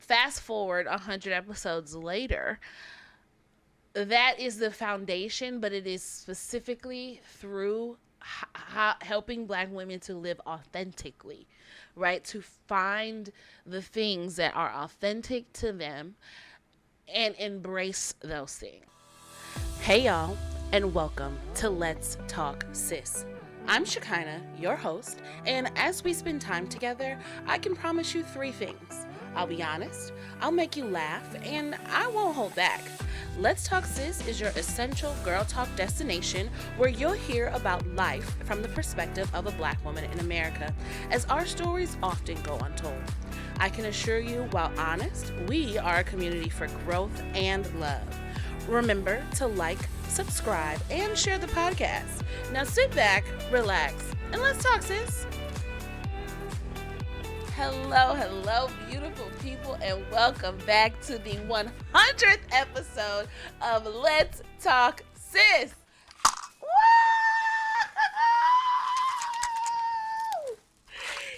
Fast forward 100 episodes later, that is the foundation, but it is specifically through helping Black women to live authentically, right? To find the things that are authentic to them and embrace those things. Hey y'all, and welcome to Let's Talk Sis. I'm Shekinah, your host, and as we spend time together, I can promise you 3 things. I'll be honest, I'll make you laugh, and I won't hold back. Let's Talk Sis is your essential girl talk destination where you'll hear about life from the perspective of a Black woman in America, as our stories often go untold. I can assure you, while honest, we are a community for growth and love. Remember to like, subscribe, and share the podcast. Now sit back, relax, and let's talk, sis. Hello, beautiful people, and welcome back to the 100th episode of Let's Talk Sis. Woo!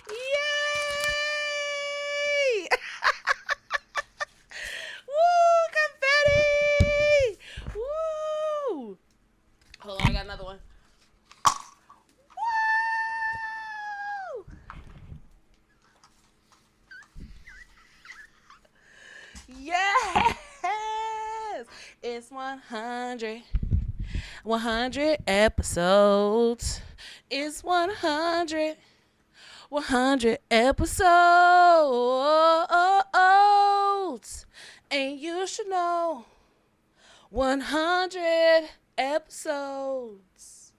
Yay! Woo! Confetti! Woo! Hold on, I got another one. Yes, it's 100 episodes. It's 100 episodes, and you should know 100 episodes.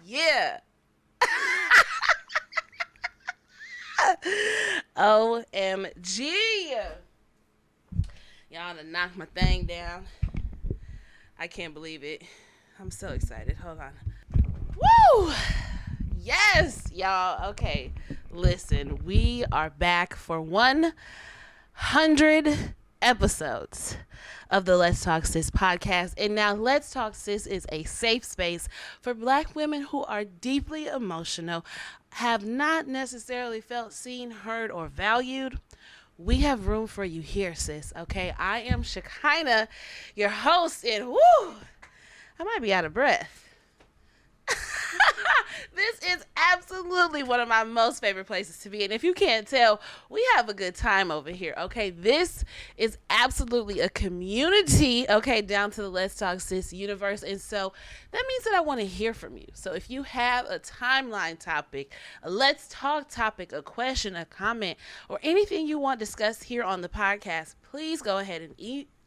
Yeah. OMG. Y'all done knocked my thing down. I can't believe it. I'm so excited. Hold on. Woo! Yes, y'all. Okay, listen. We are back for 100 episodes of the Let's Talk Sis podcast. And now Let's Talk Sis is a safe space for Black women who are deeply emotional, have not necessarily felt seen, heard, or valued. We have room for you here, sis, okay? I am Shekinah, your host, and woo, I might be out of breath. This is absolutely one of my most favorite places to be. And if you can't tell, we have a good time over here, okay? This is absolutely a community, okay, down to the Let's Talk Sis universe. And so that means that I want to hear from you. So if you have a timeline topic, a Let's Talk topic, a question, a comment, or anything you want discussed here on the podcast, please go ahead and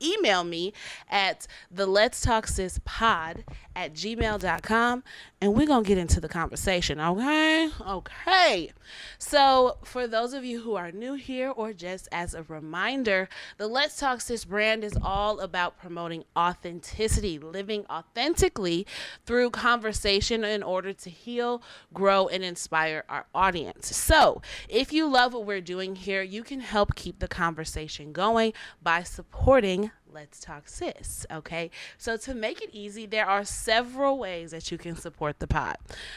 email me at the Let's Talk Sis pod at gmail.com, and we're going to get into the conversation, okay? Okay. So for those of you who are new here, or just as a reminder, the Let's Talk Sis brand is all about promoting authenticity, living authentically through conversation in order to heal, grow, and inspire our audience. So if you love what we're doing here, you can help keep the conversation going by supporting Let's Talk Sis, okay? So to make it easy, there are several ways that you can support the pod,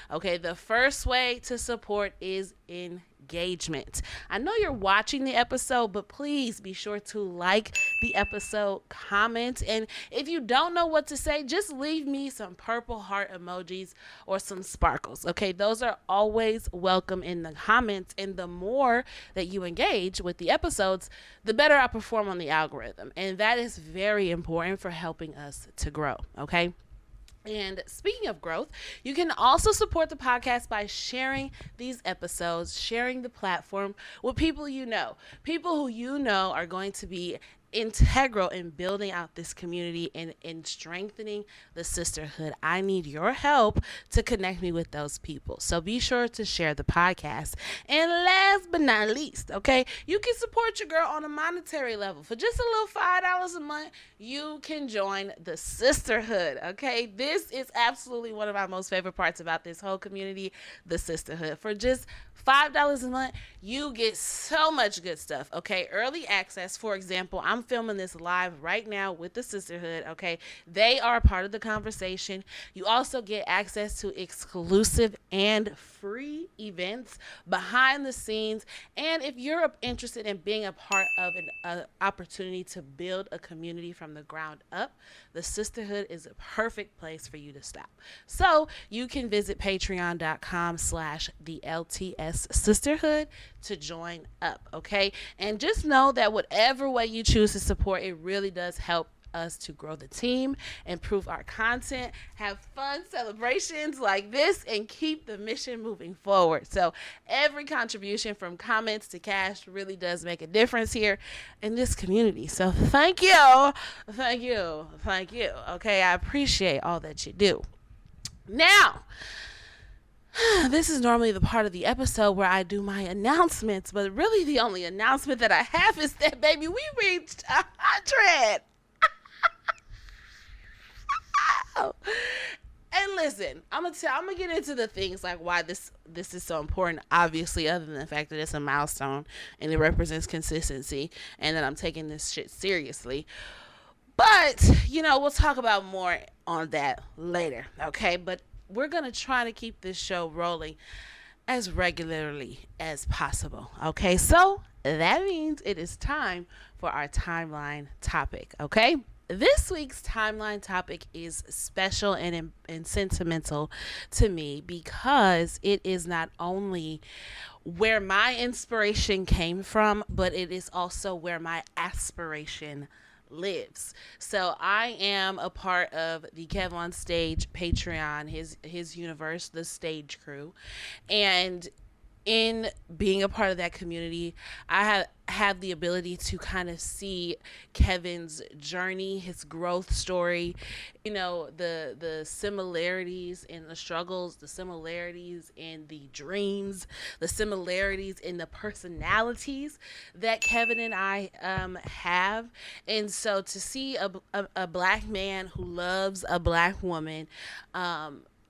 okay? The first way to support is engagement. I know you're watching the episode, but please be sure to like the episode, comment, and if you don't know what to say, just leave me some purple heart emojis or some sparkles, okay? Those are always welcome in the comments, and the more that you engage with the episodes, the better I perform on the algorithm, and that is very important for helping us to grow, okay? And speaking of growth, you can also support the podcast by sharing these episodes, sharing the platform with people you know who you know are going to be integral in building out this community and in strengthening the sisterhood. I need your help to connect me with those people. So be sure to share the podcast. And last but not least, okay, you can support your girl on a monetary level. For just a little $5 a month, you can join the sisterhood, okay? This is absolutely one of my most favorite parts about this whole community, the sisterhood. For just $5 a month, you get so much good stuff, okay? Early access, for example, I'm I'm filming this live right now with the sisterhood, okay? They are a part of the conversation. You also get access to exclusive and free events behind the scenes. And if you're interested in being a part of an opportunity to build a community from the ground up, the sisterhood is a perfect place for you to stop. So you can visit patreon.com/the LTS sisterhood to join up, okay? And just know that whatever way you choose to support, it really does help us to grow the team, improve our content, have fun celebrations like this, and keep the mission moving forward. So every contribution from comments to cash really does make a difference here in this community. So thank you. Thank you. Thank you. Okay, I appreciate all that you do. Now, this is normally the part of the episode where I do my announcements, but really the only announcement that I have is that, baby, we reached 100. And listen, I'm gonna get into the things like why this is so important, obviously, other than the fact that it's a milestone and it represents consistency and that I'm taking this shit seriously. But, we'll talk about more on that later, okay? But we're gonna try to keep this show rolling as regularly as possible, okay? So that means it is time for our timeline topic, okay? This week's timeline topic is special and sentimental to me because it is not only where my inspiration came from, but it is also where my aspiration lives. So I am a part of the Kev on Stage Patreon, his universe, the stage crew, and in being a part of that community, I have the ability to kind of see Kevin's journey, his growth story, the similarities in the struggles, the similarities in the dreams, the similarities in the personalities that Kevin and I have. And so to see a black man who loves a black woman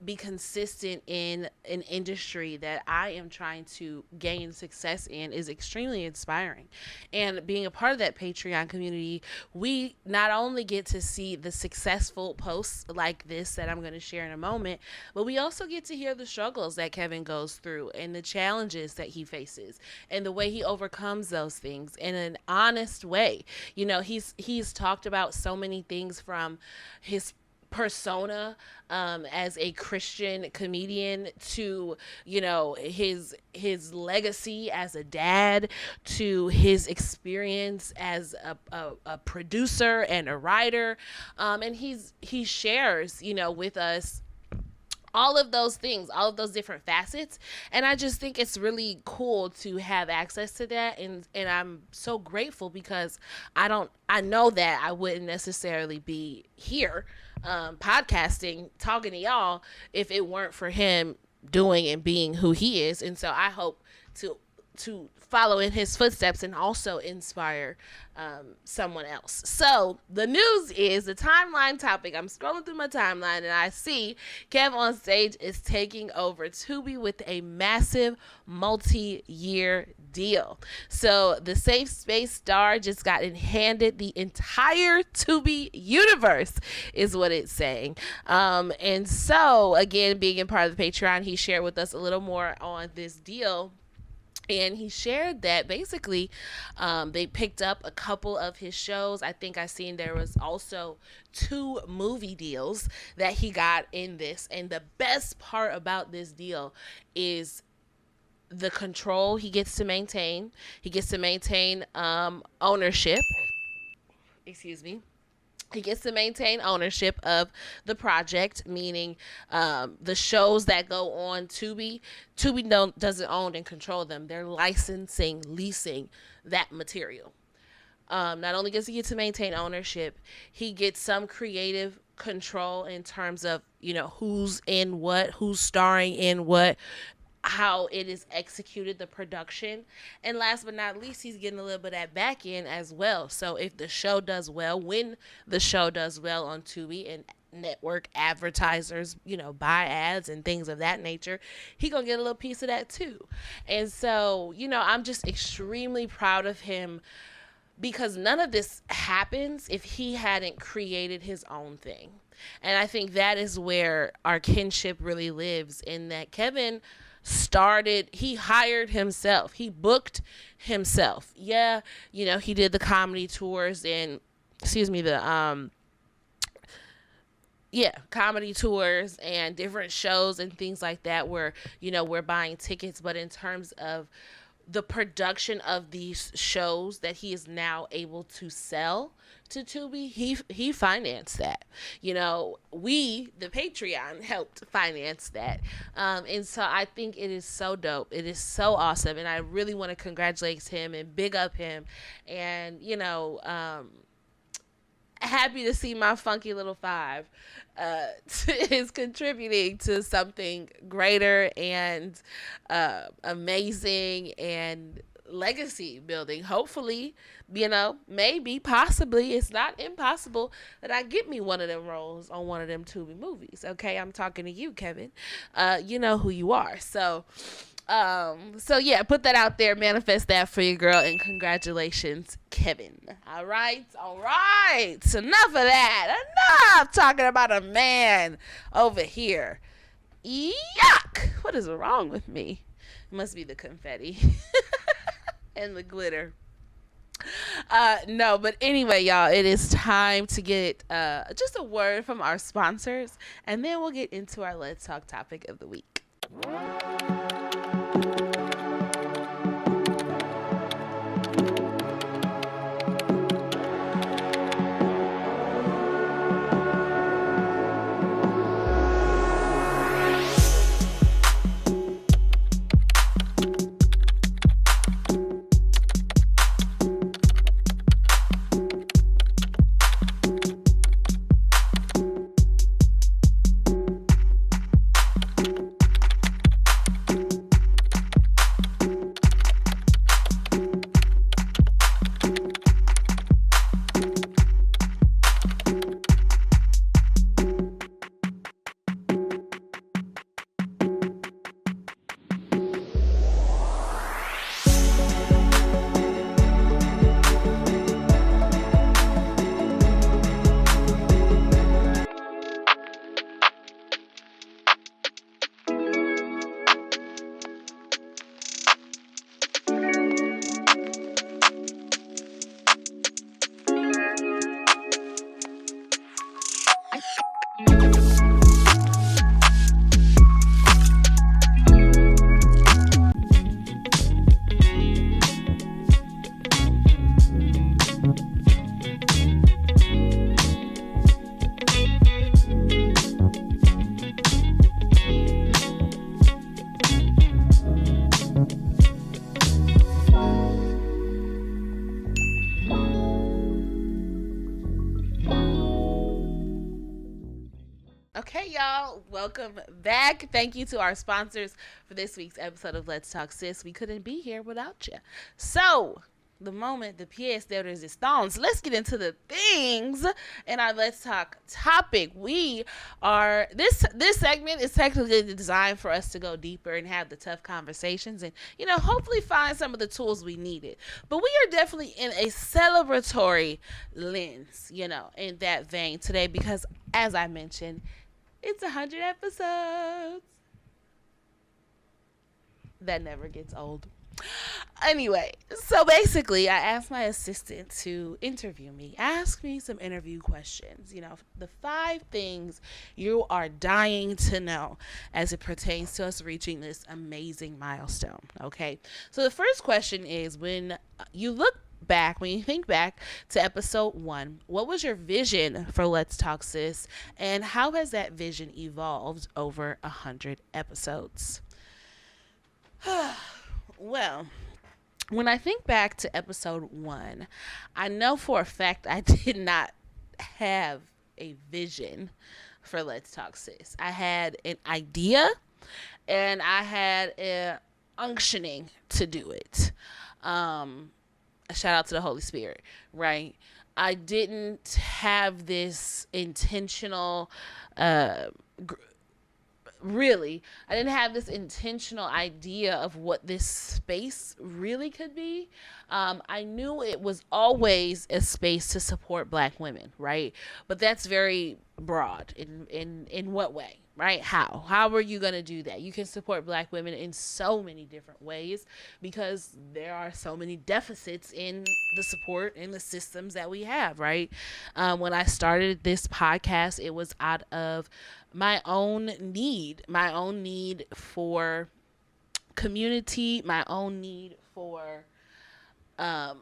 be consistent in an industry that I am trying to gain success in is extremely inspiring. And being a part of that Patreon community, we not only get to see the successful posts like this that I'm going to share in a moment, but we also get to hear the struggles that Kevin goes through and the challenges that he faces and the way he overcomes those things in an honest way. He's talked about so many things, from his persona as a Christian comedian to his legacy as a dad, to his experience as a producer and a writer, and he shares with us all of those things, all of those different facets. And I just think it's really cool to have access to that. And I'm so grateful because I know that I wouldn't necessarily be here podcasting, talking to y'all if it weren't for him doing and being who he is. And so I hope to follow in his footsteps and also inspire someone else. So the news is the timeline topic. I'm scrolling through my timeline and I see Kev on Stage is taking over Tubi with a massive multi-year deal. So the Safe Space star just got handed the entire Tubi universe is what it's saying. And so again, being a part of the Patreon, he shared with us a little more on this deal. And he shared that basically they picked up a couple of his shows. I think I seen there was also 2 movie deals that he got in this. And the best part about this deal is the control he gets to maintain. He gets to maintain ownership. Excuse me. He gets to maintain ownership of the project, meaning the shows that go on Tubi doesn't own and control them. They're leasing that material. Not only does he get to maintain ownership, he gets some creative control in terms of, who's in what, who's starring in what, how it is executed, the production. And last but not least, he's getting a little bit of that back end as well. So if the show does well, when the show does well on Tubi and network advertisers, buy ads and things of that nature, he gonna get a little piece of that too. And so, I'm just extremely proud of him because none of this happens if he hadn't created his own thing. And I think that is where our kinship really lives, in that Kevin he hired himself, he booked himself. Yeah, he did the comedy tours and, excuse me, comedy tours and different shows and things like that where, we're buying tickets. But in terms of the production of these shows that he is now able to sell to Tubi, he financed that. We, the Patreon, helped finance that. And so I think it is so dope. It is so awesome. And I really want to congratulate him and big up him. And, happy to see my funky little five is contributing to something greater and amazing and legacy building. Hopefully, maybe, possibly, it's not impossible that I get me one of them roles on one of them Tubi movies. Okay, I'm talking to you, Kevin. You know who you are. So yeah, put that out there, manifest that for your girl, and congratulations, Kevin. All right. Enough of that. Enough talking about a man over here. Yuck. What is wrong with me? It must be the confetti and the glitter. No, but anyway, y'all, it is time to get just a word from our sponsors, and then we'll get into our Let's Talk topic of the week. Okay, y'all, welcome back. Thank you to our sponsors for this week's episode of Let's Talk Sis. We couldn't be here without you. So, the pièce de résistance. Let's get into the things in our Let's Talk topic. This segment is technically designed for us to go deeper and have the tough conversations and, hopefully find some of the tools we needed. But we are definitely in a celebratory lens, in that vein today because, as I mentioned, it's 100 episodes. That never gets old. Anyway, so basically, I asked my assistant to interview me. Ask me some interview questions. The 5 things you are dying to know as it pertains to us reaching this amazing milestone. Okay? So the first question is, when you think back to episode 1, what was your vision for Let's Talk Sis, and how has that vision evolved over 100 episodes? Well, when I think back to episode 1, I know for a fact I did not have a vision for Let's Talk Sis. I had an idea and I had an unctioning to do it. Shout out to the Holy Spirit, right? I didn't have this intentional really, I didn't have this intentional idea of what this space really could be. I knew it was always a space to support Black women, right? But that's very broad. In what way? Right? How are you going to do that? You can support Black women in so many different ways because there are so many deficits in the support and the systems that we have, right? When I started this podcast, it was out of my own need for community, my own need for um,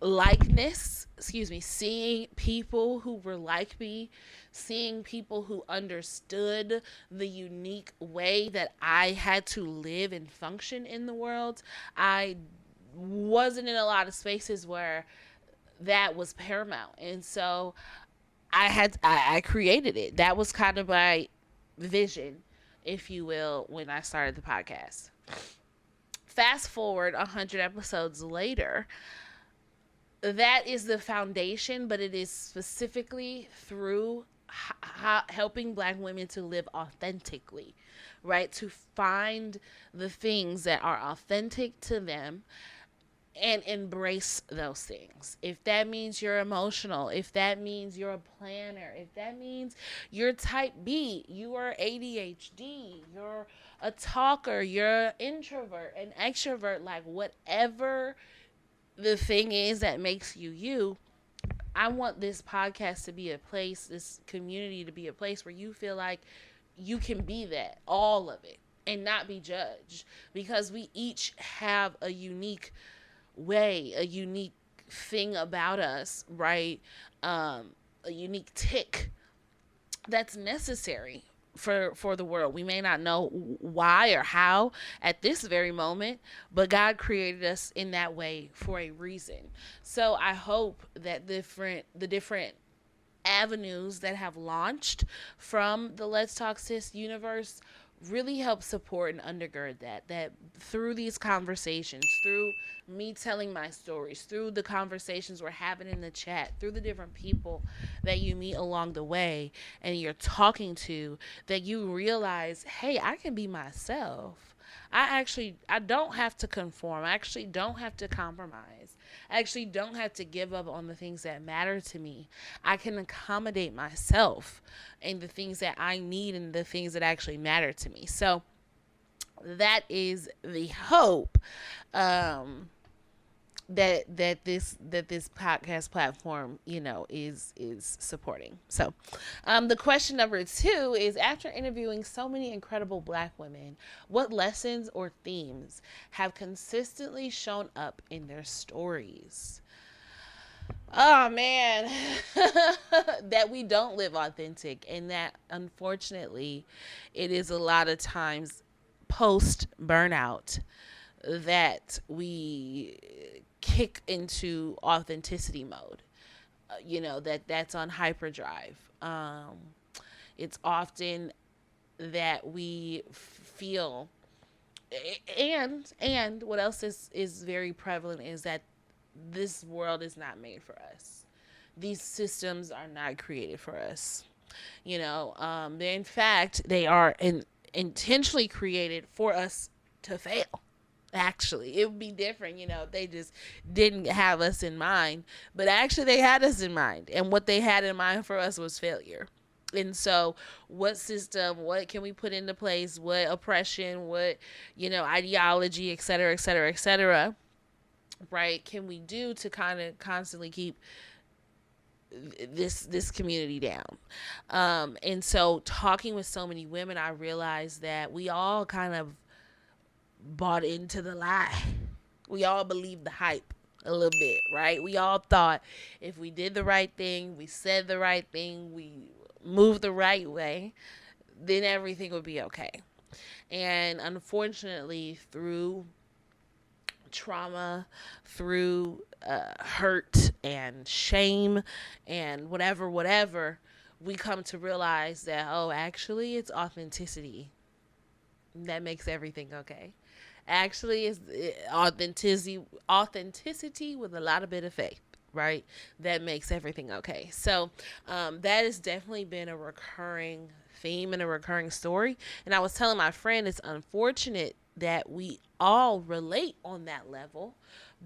likeness, seeing people who were like me, seeing people who understood the unique way that I had to live and function in the world. I wasn't in a lot of spaces where that was paramount. And so I created it. That was kind of my vision, if you will, when I started the podcast. Fast forward 100 episodes later, that is the foundation, but it is specifically through helping Black women to live authentically, right? To find the things that are authentic to them and embrace those things. If that means you're emotional, if that means you're a planner, if that means you're type B, you are ADHD, you're a talker, you're an introvert, an extrovert, like whatever the thing is that makes you you, I want this podcast to be a place, this community to be a place where you feel like you can be that, all of it, and not be judged, because we each have a unique way, a unique thing about us, right? A unique tick that's necessary for the world. We may not know why or how at this very moment, but God created us in that way for a reason. So I hope that the different avenues that have launched from the Let's Talk Sis universe really help support and undergird that through these conversations, through me telling my stories, through the conversations we're having in the chat, through the different people that you meet along the way and you're talking to, that you realize, hey, I can be myself. I don't have to conform. I actually don't have to compromise. I actually don't have to give up on the things that matter to me. I can accommodate myself and the things that I need and the things that actually matter to me. So that is the hope that this podcast platform, is supporting. So the question number 2 is, after interviewing so many incredible Black women, what lessons or themes have consistently shown up in their stories? Oh man, that we don't live authentic, and that unfortunately it is a lot of times post burnout that we kick into authenticity mode. That's on hyperdrive. It's often that we feel, and what else is very prevalent is that this world is not made for us. These systems are not created for us. In fact, they are intentionally created for us to fail. Actually, it would be different, if they just didn't have us in mind. But actually, they had us in mind. And what they had in mind for us was failure. And so what system, what can we put into place? What oppression, what, ideology, et cetera, et cetera, et cetera, right, can we do to kind of constantly keep this community down? And so talking with so many women, I realized that we all kind of bought into the lie. We all believed the hype a little bit, right? We all thought if we did the right thing, we said the right thing, we moved the right way, then everything would be okay. And unfortunately, through trauma, through hurt and shame and whatever, we come to realize that, actually it's authenticity that makes everything okay. Actually, it's authenticity with a lot of bit of faith. right? That makes everything okay. So that has definitely been a recurring theme and a recurring story. And I was telling my friend it's unfortunate that we all relate on that level,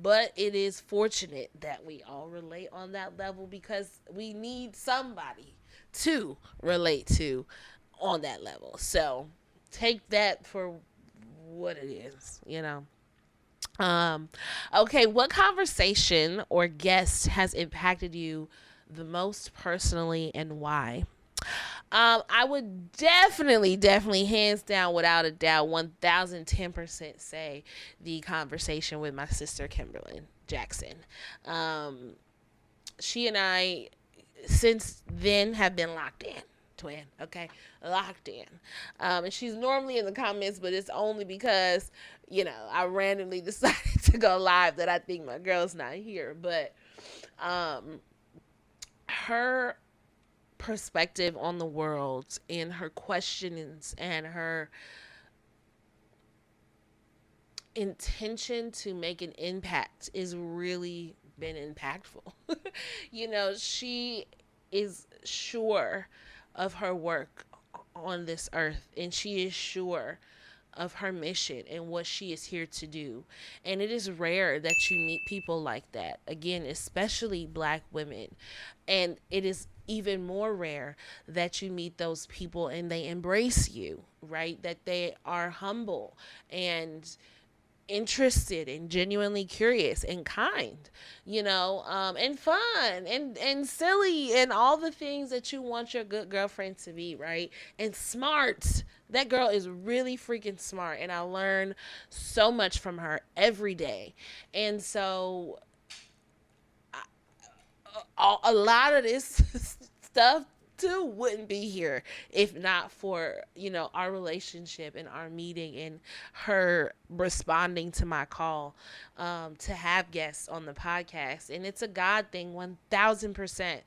but it is fortunate that we all relate on that level because we need somebody to relate to on that level. So take that for what it is, you know. Um, okay, what conversation or guest has impacted you the most personally and why? I would definitely, hands down, without a doubt, 1010% say the conversation with my sister, Kimberly Jackson. Um, she and I, since then, have been locked in. Twin, okay, locked in. And she's normally in the comments, but it's only because, I randomly decided to go live that I think my girl's not here. But her perspective on the world and her questionings and her intention to make an impact is really been impactful. She is sure of her work on this earth, and she is sure of her mission and what she is here to do. And it is rare that you meet people like that. Again, especially black women. And it is even more rare that you meet those people and they embrace you, right? That they are humble and interested and genuinely curious and kind, and fun and silly and all the things that you want your good girlfriend to be, right? And smart. That girl is really freaking smart, and I learn so much from her every day. And so a lot of this stuff too wouldn't be here if not for our relationship and our meeting and her responding to my call to have guests on the podcast. And it's a God thing, 1000%.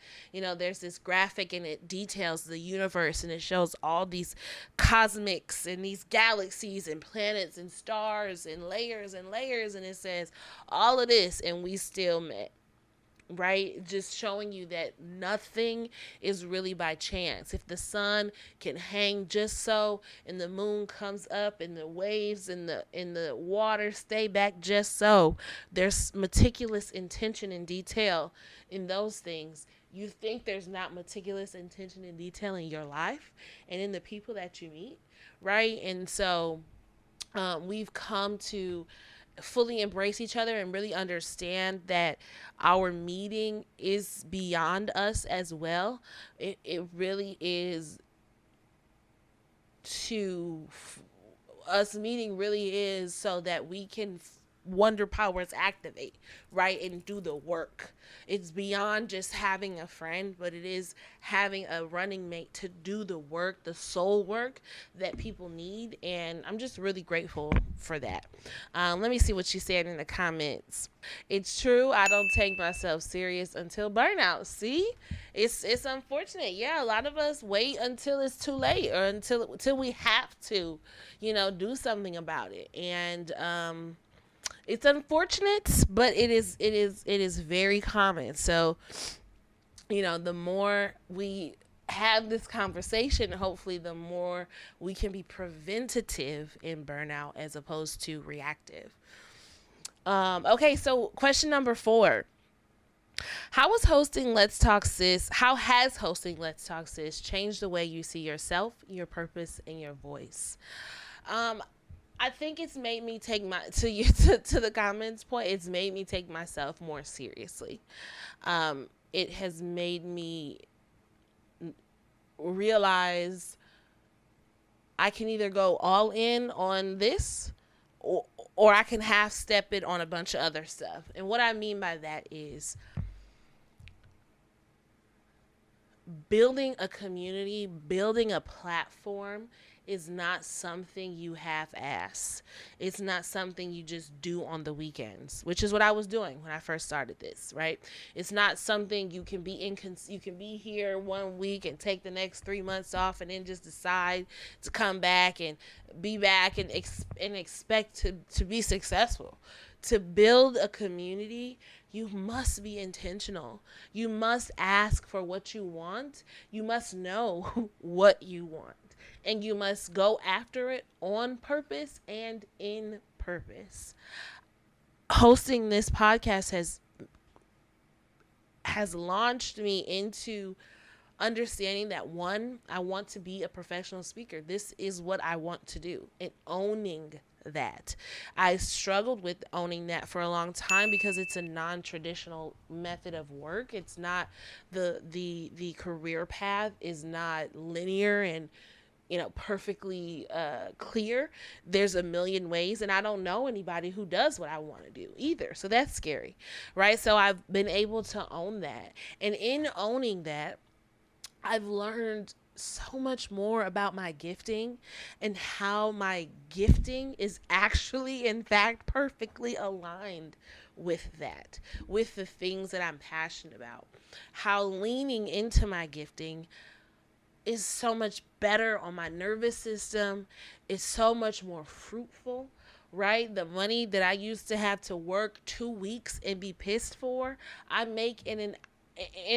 There's this graphic and it details the universe and it shows all these cosmics and these galaxies and planets and stars and layers, and it says all of this and we still met, right? Just showing you that nothing is really by chance. If the sun can hang just so and the moon comes up and the waves and the water stay back just so, there's meticulous intention and detail in those things. You think there's not meticulous intention and detail in your life and in the people that you meet, right? And so we've come to fully embrace each other and really understand that our meeting is beyond us as well. It really is to us meeting really is so that we can wonder powers activate, right? And do the work. It's beyond just having a friend, but it is having a running mate to do the work, the soul work that people need. And I'm just really grateful for that. Let me see what she said in the comments. It's true, I don't take myself serious until burnout. See, it's unfortunate. Yeah, a lot of us wait until it's too late or until we have to, do something about it. And it's unfortunate, but it is very common. So, the more we have this conversation, hopefully the more we can be preventative in burnout as opposed to reactive. Okay, so question number 4. How has hosting Let's Talk Sis changed the way you see yourself, your purpose, and your voice? I think it's made me take to the comments point. It's made me take myself more seriously. It has made me realize I can either go all in on this, or I can half step it on a bunch of other stuff. And what I mean by that is building a community, building a platform is not something you half-ass. It's not something you just do on the weekends, which is what I was doing when I first started this, right? It's not something you can be here 1 week and take the next 3 months off and then just decide to come back and be back and expect to be successful. To build a community, you must be intentional. You must ask for what you want. You must know what you want. And you must go after it on purpose and in purpose. Hosting this podcast has launched me into understanding that, one, I want to be a professional speaker. This is what I want to do, and owning that. I struggled with owning that for a long time because it's a non-traditional method of work. It's not the career path is not linear and perfectly clear. There's a million ways, and I don't know anybody who does what I want to do either. So that's scary, right? So I've been able to own that. And in owning that, I've learned so much more about my gifting and how my gifting is actually, in fact, perfectly aligned with that, with the things that I'm passionate about. How leaning into my gifting is so much better on my nervous system. It's so much more fruitful, right? The money that I used to have to work 2 weeks and be pissed for, I make in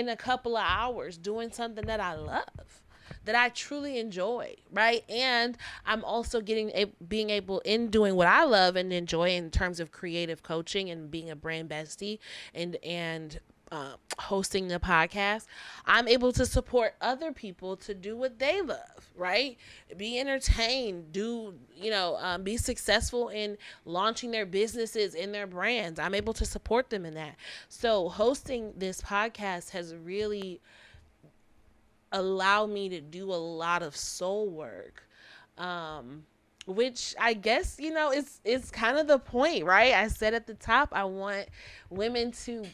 a couple of hours doing something that I love, that I truly enjoy, right? And I'm also being able, in doing what I love and enjoy in terms of creative coaching and being a brand bestie and hosting the podcast, I'm able to support other people to do what they love, right? Be entertained, be successful in launching their businesses and their brands. I'm able to support them in that. So hosting this podcast has really allowed me to do a lot of soul work. Which I guess, is kind of the point, right? I said at the top, I want women to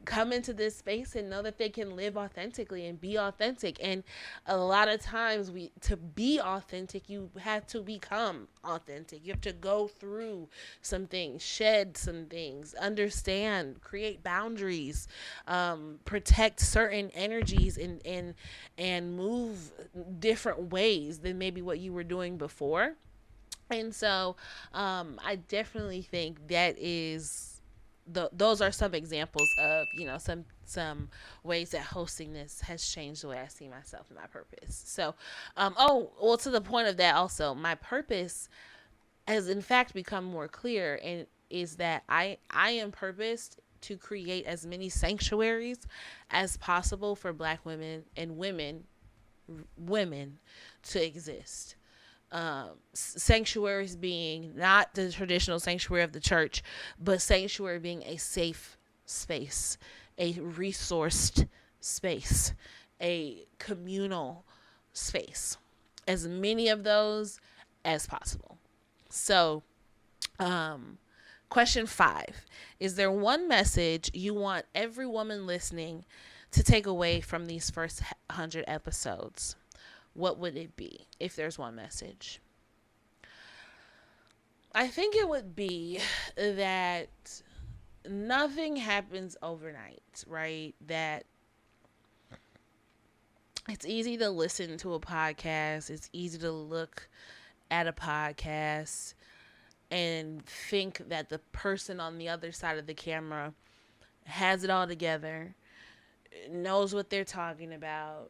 come into this space and know that they can live authentically and be authentic. And a lot of times to be authentic, you have to become authentic. You have to go through some things, shed some things, understand, create boundaries, protect certain energies and move different ways than maybe what you were doing before. And so I definitely think that those are some examples of some ways that hosting this has changed the way I see myself and my purpose. So to the point of that, also my purpose has in fact become more clear, and is that I am purposed to create as many sanctuaries as possible for Black women and women to exist. Sanctuaries being not the traditional sanctuary of the church, but sanctuary being a safe space, a resourced space, a communal space. As many of those as possible. So, question 5. Is there one message you want every woman listening to take away from these first 100 episodes? What would it be if there's one message? I think it would be that nothing happens overnight, right? That it's easy to listen to a podcast. It's easy to look at a podcast and think that the person on the other side of the camera has it all together, knows what they're talking about.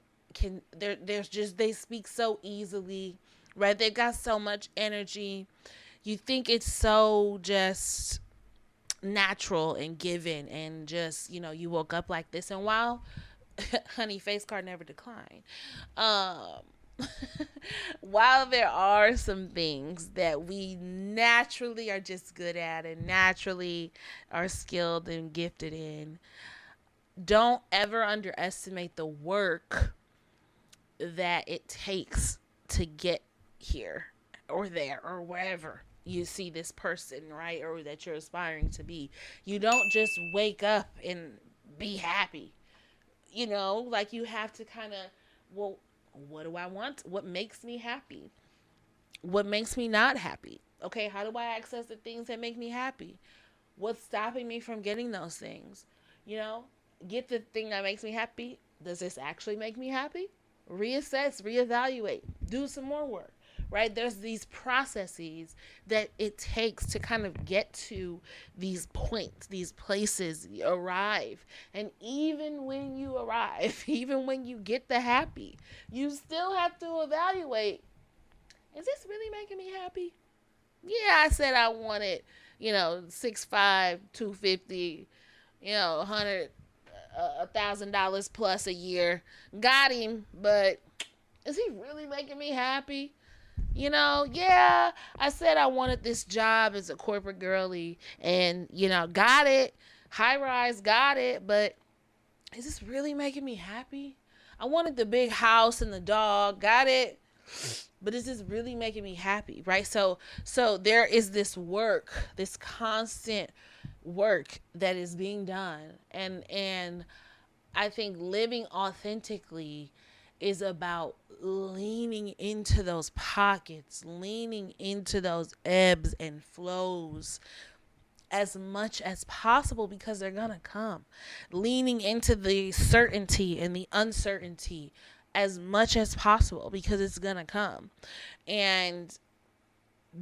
They speak so easily, right? They've got so much energy. You think it's so just natural and given, and just, you woke up like this. And while honey, face card never decline. While there are some things that we naturally are just good at and naturally are skilled and gifted in, don't ever underestimate the work that it takes to get here or there or wherever you see this person, right? Or that you're aspiring to be. You don't just wake up and be happy. Like you have to kind of, well, what do I want? What makes me happy? What makes me not happy? Okay, how do I access the things that make me happy? What's stopping me from getting those things? Get the thing that makes me happy. Does this actually make me happy? Reassess, reevaluate, do some more work, right? There's these processes that it takes to kind of get to these points, these places, arrive. And even when you arrive, even when you get the happy, you still have to evaluate, is this really making me happy? Yeah, I said I wanted, 6'5", 250, 100, $1,000 plus a year. Got him, but is he really making me happy? Yeah, I said I wanted this job as a corporate girly, and got it. High rise, got it, but is this really making me happy? I wanted the big house and the dog, got it. But is this really making me happy, right? So there is this work, this constant work that is being done, and I think living authentically is about leaning into those pockets, leaning into those ebbs and flows as much as possible, because they're gonna come. Leaning into the certainty and the uncertainty as much as possible, because it's gonna come. And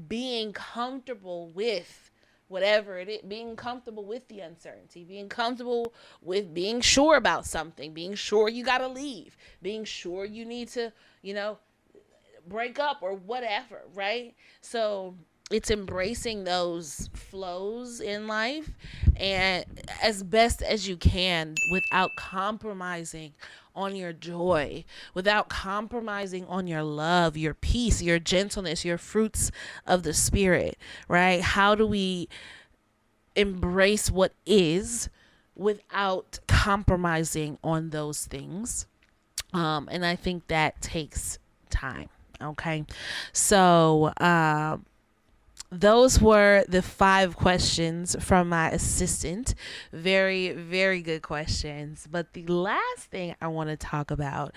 being comfortable with whatever it is, being comfortable with the uncertainty, being comfortable with being sure about something, being sure you gotta leave, being sure you need to, break up or whatever, right? So it's embracing those flows in life, and as best as you can, without compromising on your joy, without compromising on your love, your peace, your gentleness, your fruits of the spirit, right? How do we embrace what is without compromising on those things? And I think that takes time. Okay. So, those were the 5 questions from my assistant. Very, very good questions. But the last thing I want to talk about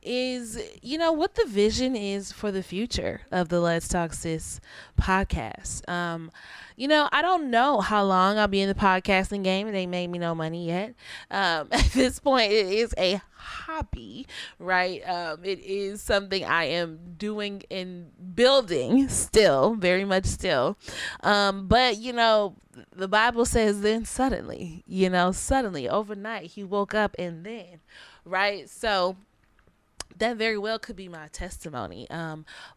is, what the vision is for the future of the Let's Talk Sis podcast. I don't know how long I'll be in the podcasting game. It ain't made me no money yet. At this point, it is a hobby, right? It is something I am doing and building still, very much still. But the Bible says then suddenly, suddenly overnight he woke up, and then, right? So that very well could be my testimony.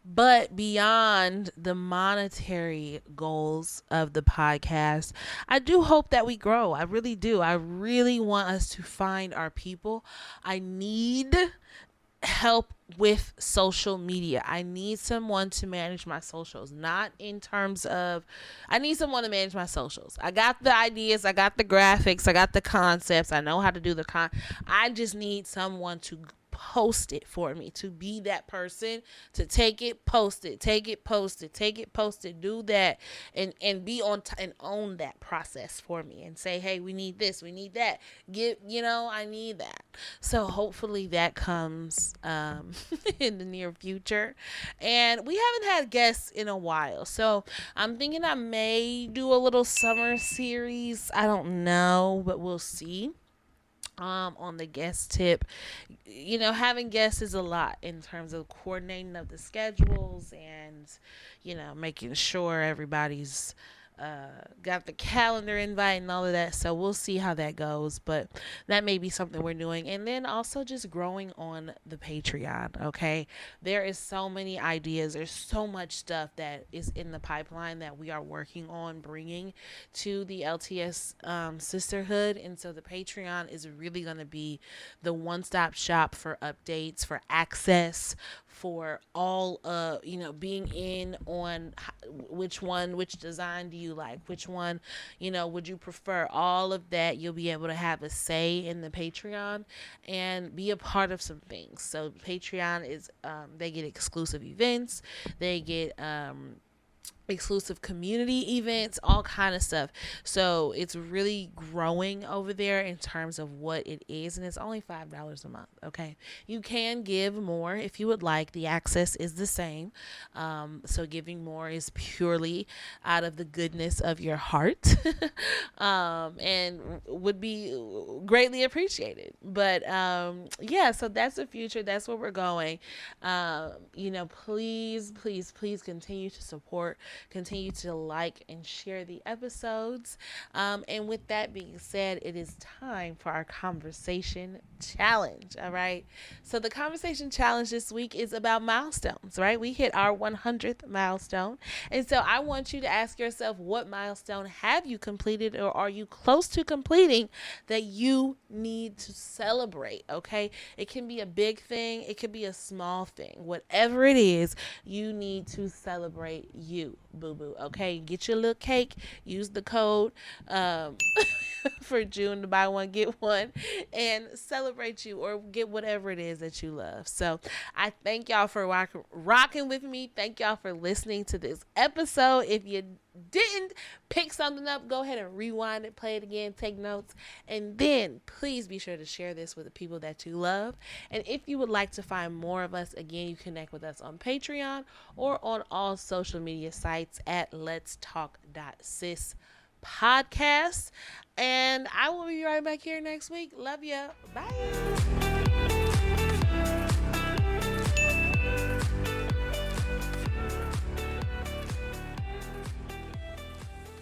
But beyond the monetary goals of the podcast, I do hope that we grow. I really do. I really want us to find our people. I need help with social media. I need someone to manage my socials, not in terms of, I need someone to manage my socials. I got the ideas, I got the graphics, I got the concepts, I know how to do I just need someone to post it for me, to be that person, to take it, post it, take it, post it, take it, post it, do that, and be on and own that process for me, and say, hey, we need this, we need that, I need that. So hopefully that comes in the near future. And we haven't had guests in a while, so I'm thinking I may do a little summer series. I don't know, but we'll see. On the guest tip, having guests is a lot in terms of coordinating of the schedules, and making sure everybody's got the calendar invite and all of that. So we'll see how that goes, but that may be something we're doing. And then also just growing on the Patreon. Okay, there is so many ideas, there's so much stuff that is in the pipeline that we are working on bringing to the LTS sisterhood. And so the Patreon is really going to be the one-stop shop for updates, for access, for all being in on which design do you like, which one would you prefer. All of that, you'll be able to have a say in the Patreon and be a part of some things. So Patreon is they get exclusive events, they get exclusive community events, all kind of stuff. So it's really growing over there in terms of what it is, and it's only $5 a month. Okay, you can give more if you would like. The access is the same. So giving more is purely out of the goodness of your heart, and would be greatly appreciated. But yeah, so that's the future. That's where we're going. Please, please, please continue to support, continue to like and share the episodes. And with that being said, it is time for our conversation challenge. All right. So the conversation challenge this week is about milestones, right? We hit our 100th milestone. And so I want you to ask yourself, what milestone have you completed or are you close to completing that you need to celebrate? Okay. It can be a big thing, it could be a small thing. Whatever it is, you need to celebrate you, boo boo. Okay. Get your little cake, use the code. For June to buy one get one and celebrate you, or get whatever it is that you love. So I thank y'all for rocking with me. Thank y'all for listening to this episode. If you didn't pick something up, go ahead and rewind it, play it again, take notes, and then please be sure to share this with the people that you love. And if you would like to find more of us, again, you connect with us on Patreon or on all social media sites at letstalk.sis podcast. And I will be right back here next week. Love ya. Bye.